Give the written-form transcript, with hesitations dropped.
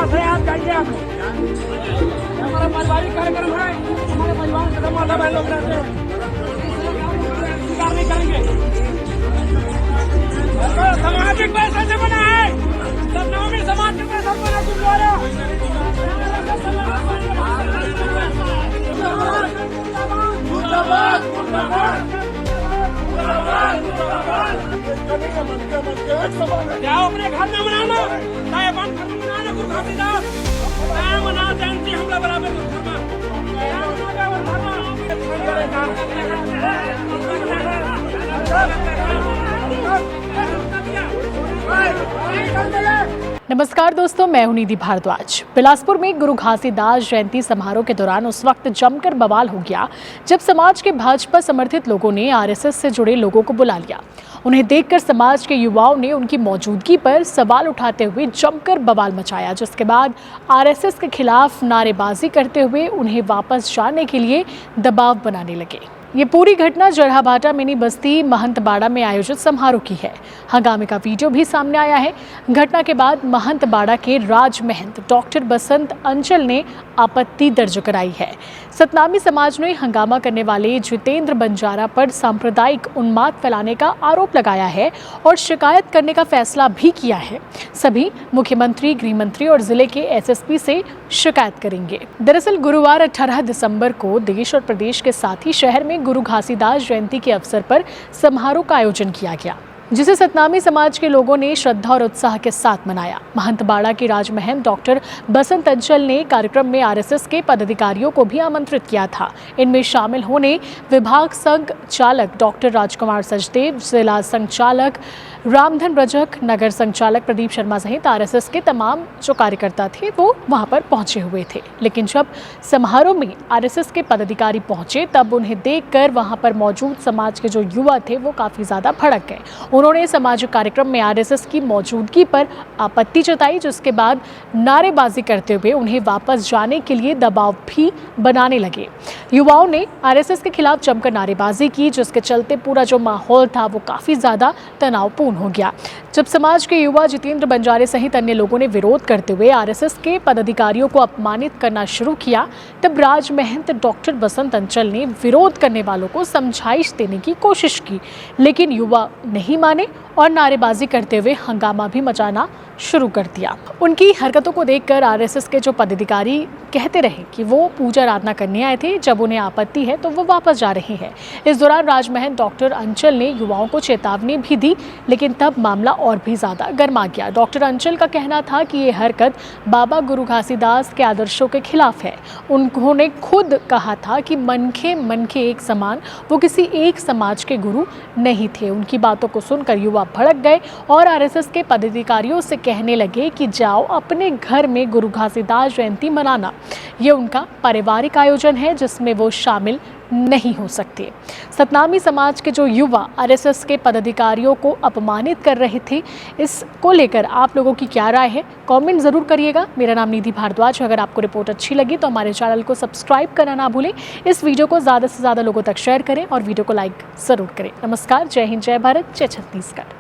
पास है, आप जाइए। हमारा पारिवारिक कार्यक्रम है, हमारे परिवार के माता बहन लोग रहते हैं, स्वीकार नहीं करेंगे। सामाजिक पैसे से बना है, सतनामी समाज के पैसा बना गुरुद्वारा। जाओ अपने घर में मनाना, चाहे बंद घर में मनाना गुरु घासीदास, चाहे मना जयंती हमला बराबर गुरु नमस्कार दोस्तों, मैं हूं निधि भारद्वाज। बिलासपुर में गुरु घासीदास जयंती समारोह के दौरान उस वक्त जमकर बवाल हो गया जब समाज के भाजपा समर्थित लोगों ने आरएसएस से जुड़े लोगों को बुला लिया। उन्हें देखकर समाज के युवाओं ने उनकी मौजूदगी पर सवाल उठाते हुए जमकर बवाल मचाया, जिसके बाद आरएसएस के खिलाफ नारेबाजी करते हुए उन्हें वापस जाने के लिए दबाव बनाने लगे। ये पूरी घटना जड़हाभाटा मिनी बस्ती महंतबाड़ा में आयोजित समारोह की है। हंगामे का वीडियो भी सामने आया है। घटना के बाद महंतबाड़ा के राज महंत डॉक्टर बसंत अंचल ने आपत्ति दर्ज कराई है। सतनामी समाज ने हंगामा करने वाले जितेंद्र बंजारा पर सांप्रदायिक उन्माद फैलाने का आरोप लगाया है और शिकायत करने का फैसला भी किया है। सभी मुख्यमंत्री, गृह मंत्री और जिले के एसएसपी से शिकायत करेंगे। दरअसल गुरुवार 18 दिसंबर को देश और प्रदेश के साथ ही शहर में गुरु घासीदास जयंती के अवसर पर समारोह का आयोजन किया गया, जिसे सतनामी समाज के लोगों ने श्रद्धा और उत्साह के साथ मनाया। महंतबाड़ा के राजमहंत डॉक्टर बसंत अंचल ने कार्यक्रम में आरएसएस के पदाधिकारियों को भी आमंत्रित किया था। इनमें शामिल होने विभाग संघ चालक डॉक्टर राजकुमार सचदेव, जिला संचालक रामधन रजक, नगर संचालक प्रदीप शर्मा सहित आरएसएस के तमाम जो कार्यकर्ता थे वो वहां पर पहुंचे हुए थे। लेकिन जब समारोह में आरएसएस के पदाधिकारी पहुंचे तब उन्हें देखकर वहां पर मौजूद समाज के जो युवा थे वो काफी ज्यादा भड़क गए। उन्होंने सामाजिक कार्यक्रम में आरएसएस की मौजूदगी पर आपत्ति जताई, जिसके बाद नारेबाजी करते हुए उन्हें वापस जाने के लिए दबाव भी बनाने लगे। युवाओं ने आरएसएस के खिलाफ जमकर नारेबाजी की, जिसके चलते पूरा जो माहौल था वो काफी ज्यादा तनावपूर्ण हो गया। जब समाज के युवा जितेंद्र बंजारे सहित अन्य लोगों ने विरोध करते हुए आरएसएस के पदाधिकारियों को अपमानित करना शुरू किया, तब राज महंत डॉक्टर बसंत अंचल ने विरोध करने वालों को समझाइश देने की कोशिश की, लेकिन युवा नहीं माने और नारेबाजी करते हुए हंगामा भी मचाना शुरू कर दिया। उनकी हरकतों को देखकर आरएसएस के जो पदाधिकारी कहते रहे कि वो पूजा आराधना करने आए थे, जब उन्हें आपत्ति है तो वो वापस जा रहे हैं। इस दौरान राजमहंत डॉक्टर अंचल ने युवाओं को चेतावनी भी दी, लेकिन तब मामला और भी ज्यादा गर्मा गया। डॉक्टर अंचल का कहना था कि ये हरकत बाबा गुरु घासीदास के आदर्शों के खिलाफ है। उन्होंने खुद कहा था कि मनखे एक समान, वो किसी एक समाज के गुरु नहीं थे। उनकी बातों को सुनकर युवा भड़क गए और आरएसएस के पदाधिकारियों से कहने लगे कि जाओ अपने घर में गुरु घासीदास जयंती मनाना। ये उनका पारिवारिक आयोजन है जिसमें वो शामिल नहीं हो सकते। सतनामी समाज के जो युवा आरएसएस के पदाधिकारियों को अपमानित कर रहे थे, इसको लेकर आप लोगों की क्या राय है, कमेंट जरूर करिएगा। मेरा नाम निधि भारद्वाज। अगर आपको रिपोर्ट अच्छी लगी तो हमारे चैनल को सब्सक्राइब करना ना भूलें। इस वीडियो को ज़्यादा से ज़्यादा लोगों तक शेयर करें और वीडियो को लाइक ज़रूर करें। नमस्कार, जय हिंद, जय भारत, जय छत्तीसगढ़।